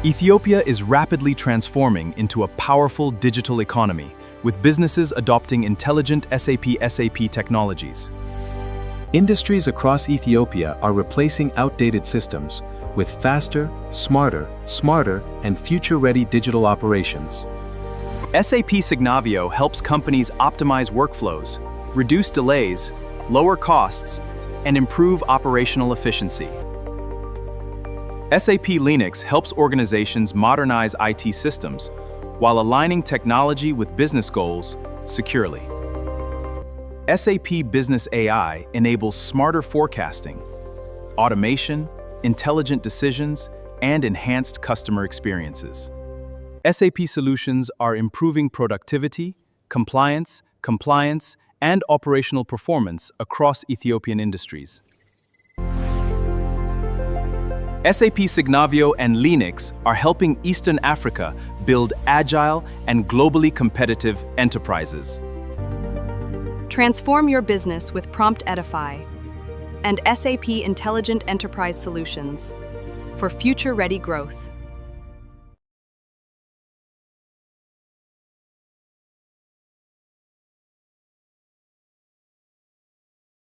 Ethiopia is rapidly transforming into a powerful digital economy, with businesses adopting intelligent SAP technologies. Industries across Ethiopia are replacing outdated systems with faster, smarter, and future-ready digital operations. SAP Signavio helps companies optimize workflows, reduce delays, lower costs, and improve operational efficiency. SAP LeanIX helps organizations modernize IT systems while aligning technology with business goals securely. SAP Business AI enables smarter forecasting, automation, intelligent decisions, and enhanced customer experiences. SAP solutions are improving productivity, compliance, and operational performance across Ethiopian industries. SAP Signavio and LeanIX are helping Eastern Africa build agile and globally competitive enterprises. Transform your business with Prompt Edify and SAP Intelligent Enterprise Solutions for future-ready growth.